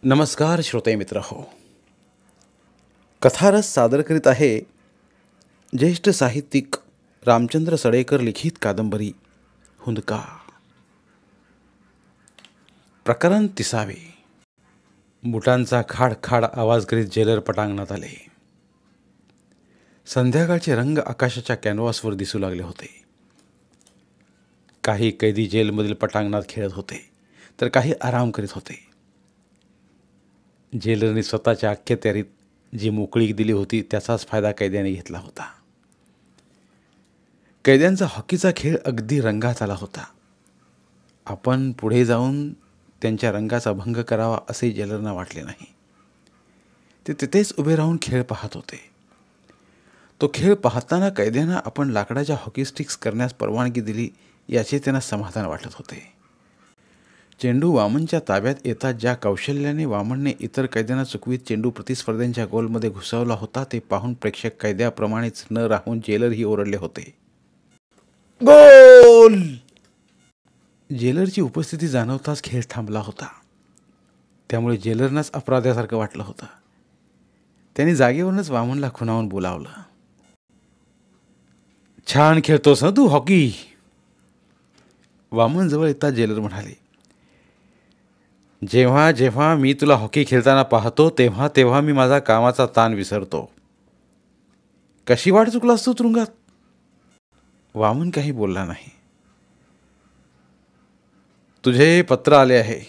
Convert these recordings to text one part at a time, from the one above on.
नमस्कार श्रोते मित्र हो. कथारस सादर करीत आहे ज्येष्ठ साहित्यिक रामचंद्र सडेकर लिखित कादंबरी हुंदका. प्रकरण 30. बुटांचा खाड आवाज करीत जेलर पटांगणात आले. संध्याकाळचे रंग आकाशाच्या कॅनव्हासवर दिसू लागले होते. काही कैदी जेलमधील पटांगणात खेळत होते तर काही आराम करीत होते. जेलरने स्वतःच्या अख्ख्यात्यारीत जी मोकळीक दिली होती त्याचाच फायदा कैद्याने घेतला होता. कैद्यांचा हॉकीचा खेळ अगदी रंगात आला होता. आपण पुढे जाऊन त्यांच्या रंगाचा भंग करावा असे जेलरना वाटले नाही. ते तिथेच उभे राहून खेळ पाहत होते. तो खेळ पाहताना कैद्यांना आपण लाकडाच्या हॉकी स्टिक्स करण्यास परवानगी दिली याचे त्यांना समाधान वाटत होते. चेंडू वामनच्या ताब्यात येतात ज्या कौशल्याने वामनने इतर कैद्यांना चुकवीत चेंडू प्रतिस्पर्ध्यांच्या गोलमध्ये घुसवला होता ते पाहून प्रेक्षक कैद्याप्रमाणेच न राहून जेलरही ओरडले होते. गोल! जेलरची उपस्थिती जाणवताच खेळ थांबला होता. त्यामुळे जेलरनाच अपराध्यासारखं वाटलं होतं. त्यांनी जागेवरूनच वामनला खुणावून बोलावलं. छान खेळतोस ना तू हॉकी. वामन जवळ येतात जेलर म्हणाले, जेव्हा जेव्हा मी तुला हॉकी खेळताना पाहतो तेव्हा तेव्हा मी माझा कामाचा ताण विसरतो. कशी वाट चुकलास तू तुरुंगात? वामन काही बोलला नाही. तुझे पत्र आले आहे.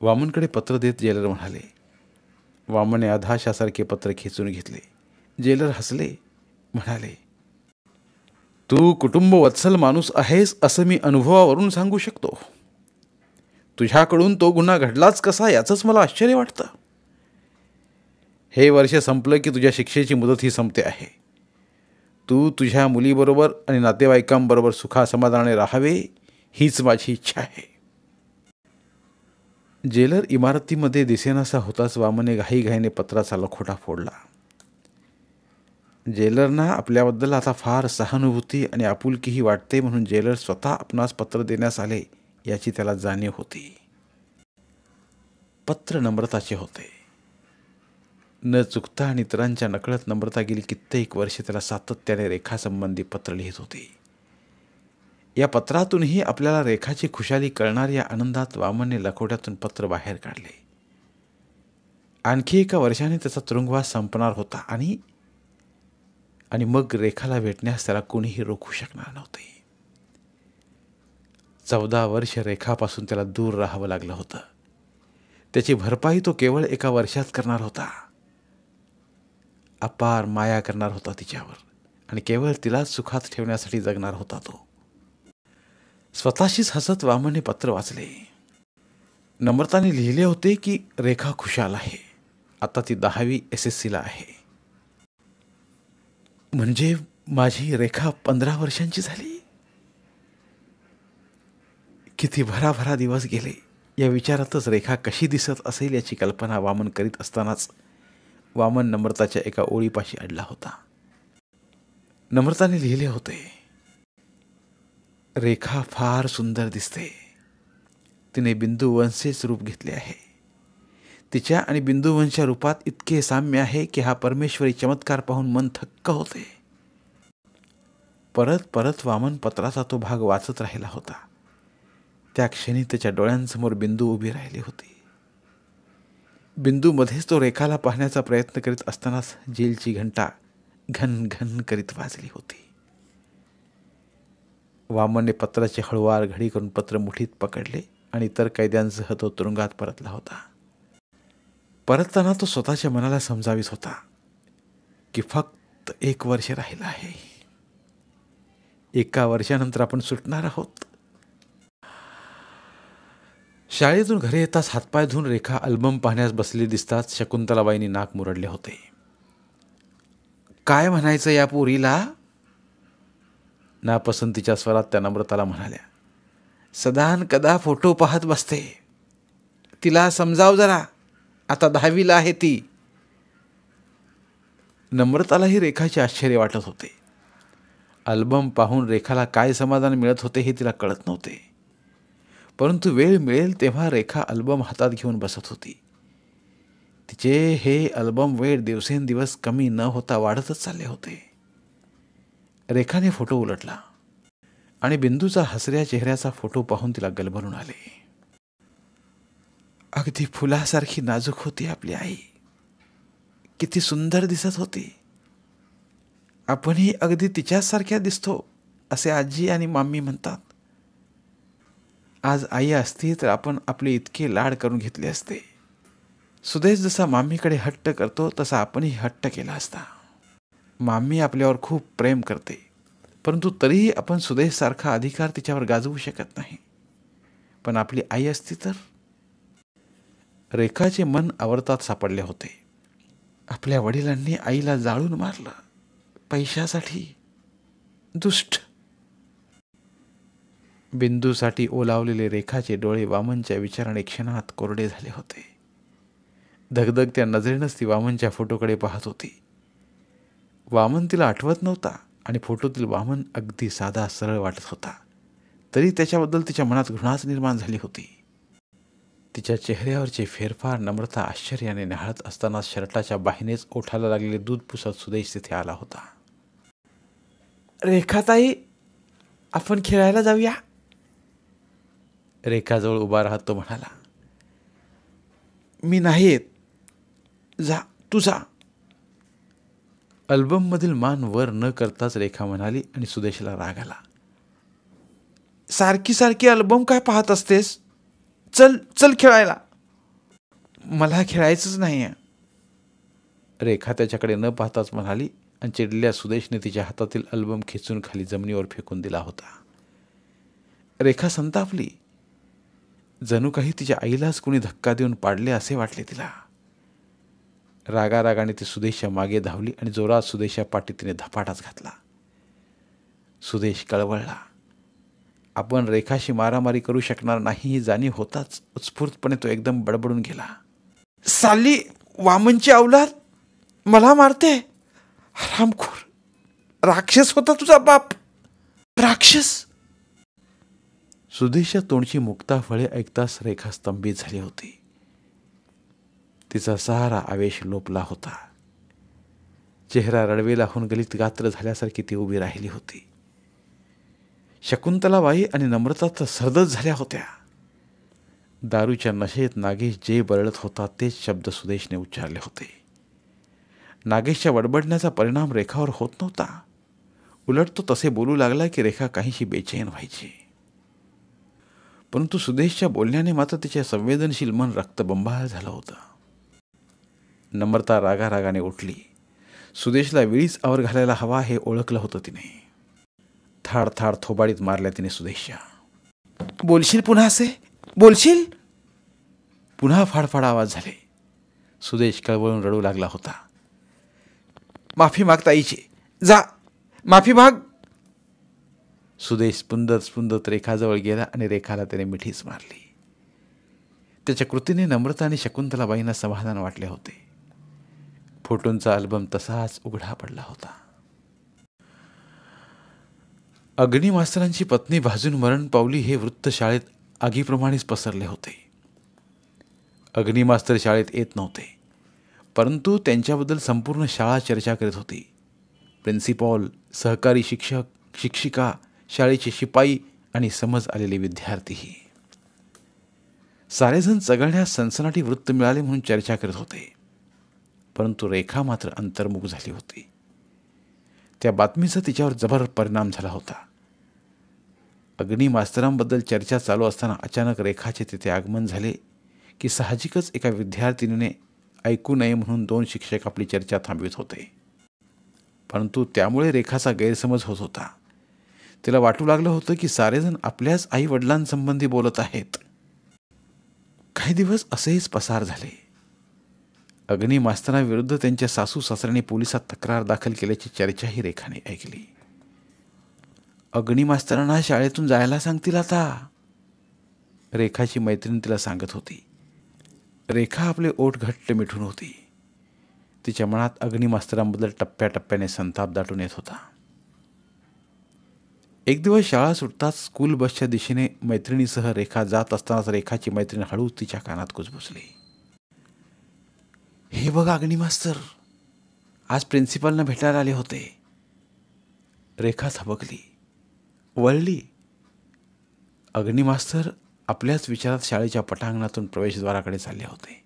वामनकडे पत्र देत जेलर म्हणाले. वामनने अधाशासारखे पत्र खेचून घेतले. जेलर हसले, म्हणाले, तू कुटुंब वत्सल माणूस आहेस असं मी अनुभवावरून सांगू शकतो. तुझ्याकडून तो गुन्हा घडलाच कसा याचंच मला आश्चर्य वाटतं. हे वर्ष संपलं की तुझ्या शिक्षेची मुदतही संपते आहे. तू तुझ्या मुलीबरोबर आणि नातेवाईकांबरोबर सुखासमाधानाने राहावे हीच माझी इच्छा आहे. जेलर इमारतीमध्ये दिसेनासा होताच वामने घाईघाईने पत्राचा लखोटा फोडला. जेलरना आपल्याबद्दल आता फार सहानुभूती आणि आपुलकीही वाटते म्हणून जेलर स्वतः आपणास पत्र देण्यास आले याची त्याला जाणीव होती. पत्र नम्रताचे होते. न चुकता आणि इतरांच्या नकळत नम्रता गेली कित्येक वर्षे त्याला सातत्याने रेखासंबंधी पत्र लिहित होती. या पत्रातूनही आपल्याला रेखाची खुशाली कळणार या आनंदात वामनने लखोट्यातून पत्र बाहेर काढले. आणखी एका वर्षाने त्याचा तुरुंगवास संपणार होता आणि मग रेखाला भेटण्यास त्याला कोणीही रोखू शकणार नव्हते. 14 वर्ष रेखापासून त्याला दूर राहावं लागलं होतं. त्याची भरपाई तो केवळ एका वर्षात करणार होता. अपार माया करणार होता तिच्यावर आणि केवळ तिलाच सुखात ठेवण्यासाठी जगणार होता तो. स्वतःशीच हसत वामनने पत्र वाचले. नम्रताने लिहिले होते की रेखा खुशाल आहे. आता ती 10वी SSCला आहे. म्हणजे माझी रेखा 15 वर्षांची झाली. किती भराभरा दिवस गेले. या विचारातच रेखा कशी दिसत असेल याची कल्पना वामन करीत असतानाच वामन नम्रताच्या एका ओळीपाशी अडला होता. नम्रताने लिहिले होते, रेखा फार सुंदर दिसते. तिने बिंदुवंशेच रूप घेतले आहे. तिच्या आणि बिंदुवंशा रूपात इतके साम्य आहे की हा परमेश्वरी चमत्कार पाहून मन थक्क होते. परत परत वामन पत्राचा तो भाग वाचत राहिला होता. त्या क्षणी त्याच्या डोळ्यांसमोर बिंदू उभी राहिली होती. बिंदूमध्येच तो रेखाला पाहण्याचा प्रयत्न करीत असतानाच जेलची घंटा घन घन करीत वाजली होती. वामनने पत्राची हळुवार घडी करून पत्र मुठीत पकडले आणि इतर कैद्यांसह तो तुरुंगात परतला होता. परतताना तो स्वतःच्या मनाला समजावीत होता की फक्त 1 वर्ष राहिलं आहे. 1 वर्षानंतर आपण सुटणार आहोत. शाळेतून घरी येताच हातपाय धुवून रेखा अल्बम पाहण्यास बसली दिसताच शकुंतलाबाईंनी नाक मुरडले होते. काय म्हणायचं या पोरीला? नापसंतीच्या स्वरात त्या नम्रताला म्हणाल्या. सदान कदा फोटो पाहत बसते. तिला समजाव जरा. आता 10वीला आहे ती. नम्रतालाही रेखाचे आश्चर्य वाटत होते. अल्बम पाहून रेखाला काय समाधान मिळत होते हे तिला कळत नव्हते. परंतु वेळ मिळेल तेव्हा रेखा अल्बम हातात घेऊन बसत होती. तिचे हे अल्बम वेळ दिवसेंदिवस कमी न होता वाढतच चालले होते. रेखाने फोटो उलटला आणि बिंदूचा हसऱ्या चेहऱ्याचा फोटो पाहून तिला गलबलून आले. अगदी फुलासारखी नाजूक होती आपली आई. किती सुंदर दिसत होती. आपणही अगदी तिच्यासारख्या दिसतो असे आजी आणि माम्मी म्हणतात. आज आई असती तर आपण आपले इतके लाड करून घेतले असते. सुदेश जसा माम्मीकडे हट्ट करतो तसा आपणही हट्ट केला असता. माम्मी आपल्यावर खूप प्रेम करते, परंतु तरीही आपण सुदेशसारखा अधिकार तिच्यावर गाजवू शकत नाही. पण आपली आई असती तर. रेखाचे मन आवर्तात सापडले होते. आपल्या वडिलांनी आईला जाळून मारलं पैशासाठी. दुष्ट. बिंदूसाठी ओलावलेले रेखाचे डोळे वामनच्या विचाराने क्षणात कोरडे झाले होते. धगधगत्या नजरेनंच ती वामनच्या फोटोकडे पाहत होती. वामन तिला आठवत नव्हता आणि फोटोतील वामन अगदी साधा सरळ वाटत होता. तरी त्याच्याबद्दल तिच्या मनात घृणाच निर्माण झाली होती. तिच्या चेहऱ्यावरचे फेरफार नम्रता आश्चर्याने निहाळत असताना शर्टाच्या बाहीनेच ओठाला लागलेले दूध पुसत सुदेश तिथे आला होता. रेखाताई, आपण खेळायला जाऊया. रेखाजवळ उभा राहत तो म्हणाला. मी नाही येत. जा, तू जा. अल्बममधील मान वर न करताच रेखा म्हणाली आणि सुदेशला राग आला. सारखी सारखी अल्बम काय पाहत असतेस? चल चल खेळायला. मला खेळायचंच नाही आहे. रेखा त्याच्याकडे न पाहताच म्हणाली आणि चिडलेल्या सुदेशने तिच्या हातातील अल्बम खेचून खाली जमिनीवर फेकून दिला होता. रेखा संतापली. जणू काही तिच्या आईलाच कुणी धक्का देऊन पाडले असे वाटले तिला. रागारागाने ती सुदेशच्या मागे धावली आणि जोरात सुदेशच्या पाठीत तिने धपाटाच घातला. सुदेश कळवळला. आपण रेखाशी मारामारी करू शकणार नाही ही जाणीव होताच उत्स्फूर्तपणे तो एकदम बडबडून गेला. साली वामनची अवलाद मला मारते. हरामखोर. राक्षस होता तुझा बाप. राक्षस. सुदेशच्या तोंडची मुक्ताफळे ऐकताच रेखा स्तंभित झाली होती. तिचा सारा आवेश लोपला होता. चेहरा रडवेला होऊन गलित गात्र झाल्यासारखी ती उभी राहिली होती. शकुंतलाबाई आणि नम्रता तर सरदच झाल्या होत्या. दारूच्या नशेत नागेश जे बरळत होता तेच शब्द सुदेशने उच्चारले होते. नागेशच्या बडबडण्याचा परिणाम रेखावर होत नव्हता. उलट तो तसे बोलू लागला की रेखा काहीशी बेचैन व्हायची. परंतु सुदेशच्या बोलण्याने मात्र तिचे संवेदनशील मन रक्तबंबाळ झालं होतं. नम्रता रागारागाने उठली. सुदेशला वेळीच आवर घालायला हवा हे ओळखलं होतं तिने. थाड थाड थोबाडीत मारल्या तिने सुदेशच्या. बोलशील पुन्हा असे? बोलशील? पुन्हा फाडफाड आवाज झाले. सुदेश कळवळून रडू लागला होता. माफी माग ताईची. जा, माफी माग. सुदेश स्पुंदत स्पुंदत रेखाजवळ गेला आणि रेखाला त्याने मिठीच मारली. त्याच्या कृतीने नम्रता आणि शकुंतलाबाईंना समाधान वाटले होते. फोटोंचा अल्बम तसाच उघडा पडला होता. अग्निमास्तरांची पत्नी भाजून मरण पावली हे वृत्त शाळेत आगीप्रमाणेच पसरले होते. अग्निमास्तर शाळेत येत नव्हते, परंतु त्यांच्याबद्दल संपूर्ण शाळा चर्चा करीत होती. प्रिन्सिपॉल, सहकारी शिक्षक, शिक्षिका, शाळेचे शिपाई आणि समज आलेले विद्यार्थीही. सारेजण चघळण्यास सनसनाटी वृत्त मिळाले म्हणून चर्चा करत होते. परंतु रेखा मात्र अंतर्मुख झाली होती. त्या बातमीचा तिच्यावर जबर परिणाम झाला होता. अग्निमास्तरांबद्दल चर्चा चालू असताना अचानक रेखाचे तिथे आगमन झाले की साहजिकच एका विद्यार्थिनीने ऐकू नये म्हणून 2 शिक्षक आपली चर्चा थांबवित होते. परंतु त्यामुळे रेखाचा गैरसमज होत होता. तिला वाटू लागलं होतं की सारेजण आपल्याच आई वडिलांसंबंधी बोलत आहेत. काही दिवस असेच पसार झाले. अग्निमास्तरांविरुद्ध त्यांच्या सासू सासऱ्याने पोलिसात तक्रार दाखल केल्याची चर्चाही रेखाने ऐकली. अग्निमास्तरांना शाळेतून जायला सांगतील आता, रेखाची मैत्रीण तिला सांगत होती. रेखा आपले ओठ घट्ट मिठून होती. तिच्या मनात अग्निमास्तरांबद्दल टप्प्याटप्प्याने संताप दाटून येत होता. एक दिवस शाळा सुटताच स्कूल बसच्या दिशेने मैत्रिणीसह रेखा जात असतानाच रेखाची मैत्रीण हळूच तिच्या कानात कुजबुजली. हे बघा अग्नी मास्तर, आज प्रिन्सिपलनं भेटायला आले होते. रेखा थबकली, वळली. अग्नी मास्तर आपल्याच विचारात शाळेच्या पटांगणातून प्रवेशद्वाराकडे चालले होते.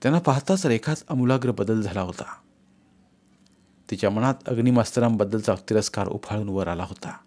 त्यांना पाहताच रेखाच आमूलाग्र बदल झाला होता. तिच्या मनात अग्नी मास्तरांबद्दलचा तिरस्कार उफाळून वर आला होता.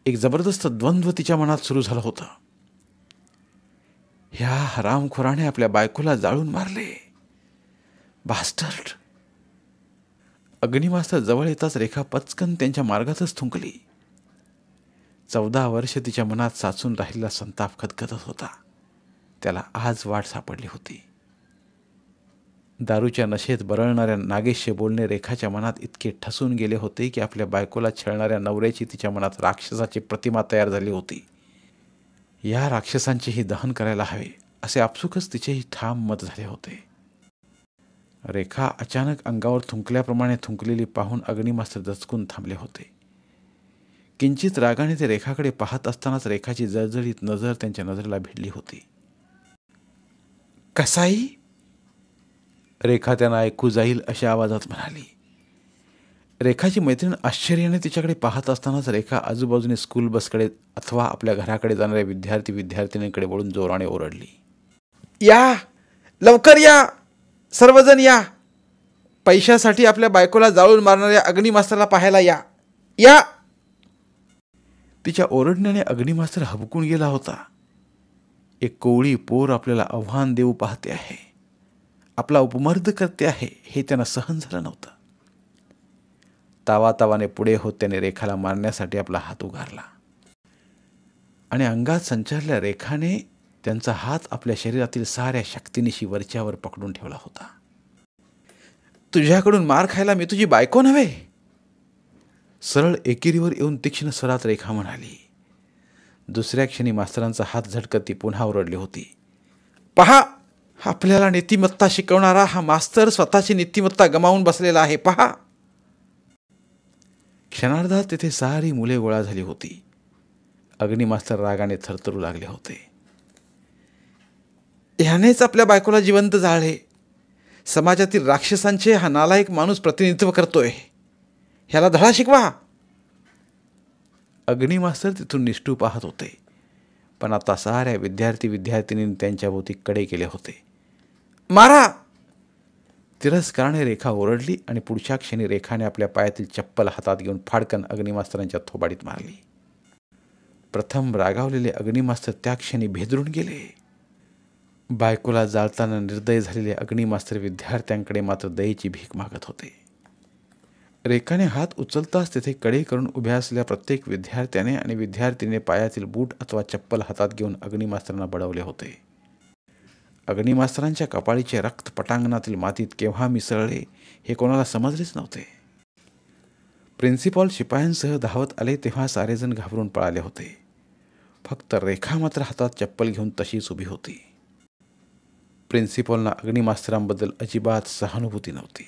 एक जबरदस्त द्वंद्व तिच्या मनात सुरू झालं होतं. ह्या हरामखोराने आपल्या बायकोला जाळून मारले, बास्टर्ड. अग्नी मास्तर जवळ येताच रेखा पचकन त्यांच्या मार्गातच थुंकली. 14 वर्ष तिच्या मनात साचून राहिलेला संताप खदखदत होता. त्याला आज वाट सापडली होती. दारूच्या नशेत बरळणाऱ्या नागेशचे बोलणे रेखाच्या मनात इतके ठसून गेले होते की आपल्या बायकोला छळणाऱ्या नवऱ्याची तिच्या मनात राक्षसाची प्रतिमा तयार झाली होती. या राक्षसांचेही दहन करायला हवे असे आपसुकच तिचेही ठाम मत झाले होते. रेखा अचानक अंगावर थुंकल्याप्रमाणे थुंकलेली पाहून अग्नी मास्तर दचकून थांबले होते. किंचित रागाने ते रेखाकडे पाहत असतानाच रेखाची जळजळीत नजर त्यांच्या नजरेला भिडली होती. कसाई? रेखा त्यांना ऐकू जाईल अशा आवाजात म्हणाली. रेखाची मैत्रीण आश्चर्याने तिच्याकडे पाहत असतानाच रेखा आजूबाजूने स्कूल बसकडे अथवा आपल्या घराकडे जाणाऱ्या विद्यार्थ्यांकडे वळून जोराने ओरडली. या, लवकर या, सर्वजण या. पैशासाठी आपल्या बायकोला जाळून मारणाऱ्या अग्नी मास्तरला पाहायला या, या. तिच्या ओरडण्याने अग्नी मास्तर हबकून गेला होता. एक कोवळी पोर आपल्याला आव्हान देऊ पाहते आहे, आपला उपमर्द करते आहे, हे त्यांना सहन झालं नव्हतं. तावातावाने पुढे होत त्याने रेखाला मारण्यासाठी आपला हात उगारला आणि अंगात संचारल्या रेखाने त्यांचा हात आपल्या शरीरातील साऱ्या शक्तीनिशी वरच्यावर पकडून ठेवला होता. तुझ्याकडून मार खायला मी तुझी बायको नव्हे, सरळ एकेरीवर येऊन तीक्ष्ण स्वरात रेखा म्हणाली. दुसऱ्या क्षणी मास्तरांचा हात झटकत ती पुन्हा ओरडली होती. पहा, आपल्याला नीतिमत्ता शिकवणारा हा मास्तर स्वतःची नीतिमत्ता गमावून बसलेला आहे, पहा. क्षणार्धात तेथे सारी मुले गोळा झाली होती. अग्नी मास्तर रागाने थरथरू लागले होते. ह्यानेच आपल्या बायकोला जिवंत जाळले. समाजातील राक्षसांचे हा नालायक माणूस प्रतिनिधित्व करतोय. ह्याला धडा शिकवा. अग्नी मास्तर तिथून निष्ठू पाहत होते, पण आता साऱ्या विद्यार्थींनी त्यांच्याभोवती कडे केले होते. मारा! तिरस्काराने रेखा ओरडली आणि पुढच्या क्षणी रेखाने आपल्या पायातील चप्पल हातात घेऊन फाडकन अग्नी मास्तरांच्या थोबाडीत मारली. प्रथम रागावलेले अग्नी मास्तर त्या क्षणी भेदरून गेले. बायकोला जाळताना निर्दय झालेले अग्नी मास्तर विद्यार्थ्यांकडे मात्र दयेची भीक मागत होते. रेखाने हात उचलताच तेथे कडे करून उभ्या असलेल्या प्रत्येक विद्यार्थ्याने आणि विद्यार्थिनीने पायातील बूट अथवा चप्पल हातात घेऊन अग्नी मास्तरांना बडवले होते. अग्नी मास्तरांच्या कपाळीचे रक्त पटांगणातील मातीत केव्हा मिसळले हे कोणाला समजलेच नव्हते. प्रिन्सिपॉल शिपायांसह धावत आले तेव्हा सारेजण घाबरून पळाले होते. फक्त रेखा मात्र हातात चप्पल घेऊन तशीच उभी होती. प्रिन्सिपॉलना अग्नी मास्तरांबद्दल अजिबात सहानुभूती नव्हती.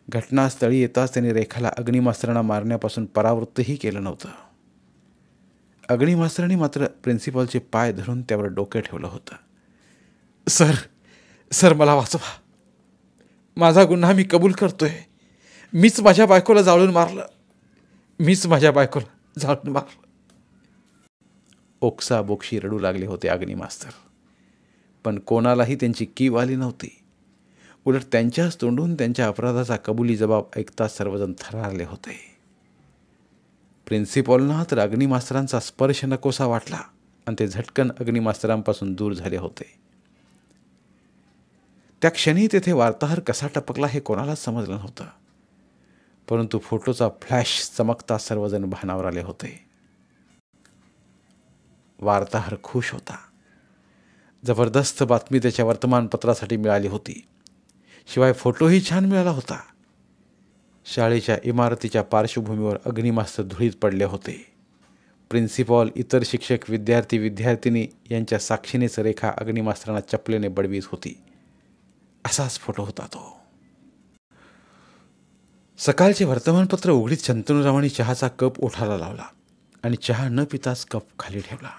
घटनास्थळी येताच त्यांनी रेखाला अग्नी मास्तरांना मारण्यापासून परावृत्तही केलं नव्हतं. अग्नी मास्तरांनी मात्र प्रिन्सिपॉलचे पाय धरून त्यावर डोके ठेवलं होतं. सर, मला वाचवा. माझा गुन्हा मी कबूल करतोय. मीच माझ्या बायकोला जाळून मारलं. ओक्साबोक्षी रडू लागले होते अग्नी मास्तर. पण कोणालाही त्यांची कीव आली नव्हती. उलट त्यांच्याच तोंडून त्यांच्या अपराधाचा कबुली जबाब ऐकता सर्वजण थरारले होते. प्रिन्सिपॉलना तर अग्नी मास्तरांचा स्पर्श नकोसा वाटला आणि ते झटकन अग्नी मास्तरांपासून दूर झाले होते. त्या क्षणी तेथे वार्ताहर कसा टपकला हे कोणालाच समजलं नव्हतं. परंतु फोटोचा फ्लॅश चमकता सर्वजण भानावर आले होते. वार्ताहर खुश होता. जबरदस्त बातमी त्याच्या वर्तमानपत्रासाठी मिळाली होती. शिवाय फोटोही छान मिळाला होता. शाळेच्या इमारतीच्या पार्श्वभूमीवर अग्नी मास्तर धुळीत पडले होते. प्रिन्सिपॉल, इतर शिक्षक, विद्यार्थिनी यांच्या साक्षीनेच रेखा अग्नी मास्तरांना चपलेने बडवीत होती. असाच फोटो होता तो. सकाळचे वर्तमानपत्र उघडीत शंतनूरावांनी चहाचा कप ओठाला लावला आणि चहा न पिताच कप खाली ठेवला.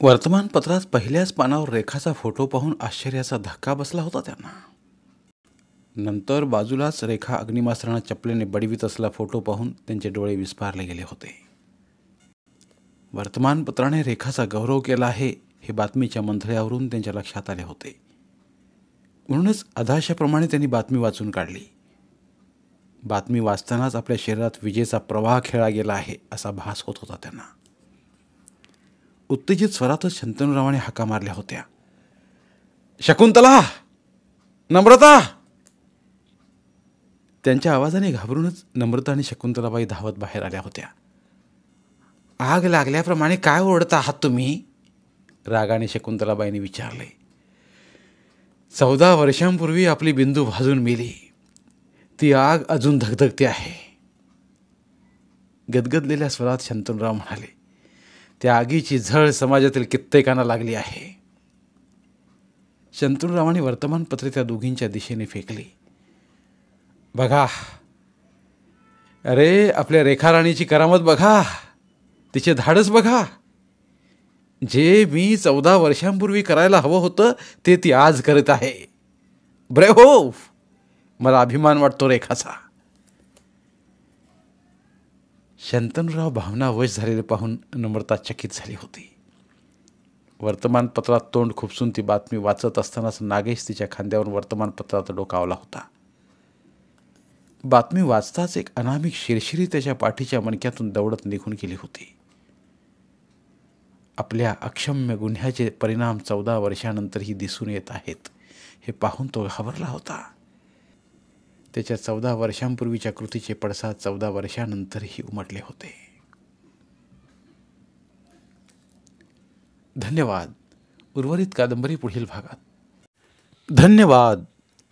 वर्तमानपत्रात पहिल्याच पानावर रेखाचा फोटो पाहून आश्चर्याचा धक्का बसला होता त्यांना. नंतर बाजूलाच रेखा अग्निमास्त्रांना चपलेने बडवीत असलेला फोटो पाहून त्यांचे डोळे विस्पारले गेले होते. वर्तमानपत्राने रेखाचा गौरव केला आहे हे बातमीच्या मंथळ्यावरून त्यांच्या लक्षात आले होते. म्हणूनच अधाशाप्रमाणे त्यांनी बातमी वाचून काढली. बातमी वाचतानाच आपल्या शरीरात विजेचा प्रवाह खेळला गेला आहे असा भास होत होता त्यांना. उत्तेजित स्वरातच शंतनूरावांनी हाका मारल्या होत्या. शकुंतला, नम्रता. त्यांच्या आवाजाने घाबरूनच नम्रता आणि शकुंतलाबाई धावत बाहेर आल्या होत्या. आग लागल्याप्रमाणे काय ओरडता आहात तुम्ही? रागाने शकुंतलाबाईंनी विचारले. 14 वर्षांपूर्वी आपली बिंदू भाजून मेली. ती आग अजून धगधगते आहे. गदगदलेल्या स्वरात शंतनूराव म्हणाले. त्या आगीची झळ समाजातील कित्येकांना लागली आहे. शंतनूरावांनी वर्तमानपत्रे त्या दोघींच्या दिशेने फेकली. बघा, अरे आपल्या रेखाराणीची करामत बघा, तिचे धाडस बघा. जे मी 14 वर्षांपूर्वी करायला हवं होतं ते ती आज करत आहे. ब्रेव्हो, मला अभिमान वाटतो रेखाचा. शंतनूराव भावनावश झालेले पाहून नम्रता चकित झाली होती. वर्तमानपत्रात तोंड खुपसून ती बातमी वाचत असतानाच नागेश तिच्या खांद्यावर वर्तमानपत्रात डोकावला होता. बातमी वाचताच एक अनामिक शिरशिरी त्याच्या पाठीच्या मणक्यातून दौडत निघून गेली होती. आपल्या अक्षम्य गुन्ह्याचे परिणाम 14 वर्षानंतरही दिसून येत आहेत हे पाहून तो घाबरला होता. त्याच्या 14 वर्षांपूर्वीच्या कृतीचे पडसाद 14 वर्षानंतरही उमटले होते. धन्यवाद. उर्वरित कादंबरी पुढील भागात. धन्यवाद.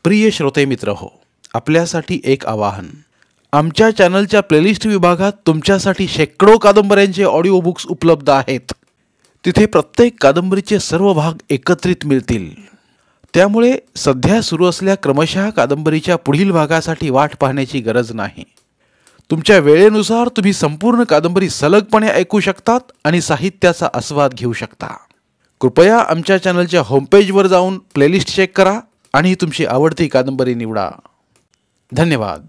प्रिय श्रोते मित्र हो, आपल्यासाठी एक आवाहन. आमच्या चॅनलच्या प्लेलिस्ट विभागात तुमच्यासाठी शेकडो कादंबऱ्यांचे ऑडिओ बुक्स उपलब्ध आहेत. तिथे प्रत्येक कादंबरीचे सर्व भाग एकत्रित मिळतील. त्यामुळे सध्या सुरू असलेल्या क्रमशः कादंबरीच्या पुढील भागासाठी वाट पाहण्याची गरज नाही. तुमच्या वेळेनुसार तुम्ही संपूर्ण कादंबरी सलगपणे ऐकू शकतात आणि साहित्याचा आस्वाद घेऊ शकता. कृपया आमच्या चॅनलच्या होमपेजवर जाऊन प्लेलिस्ट चेक करा आणि तुमची आवडती कादंबरी निवडा. धन्यवाद.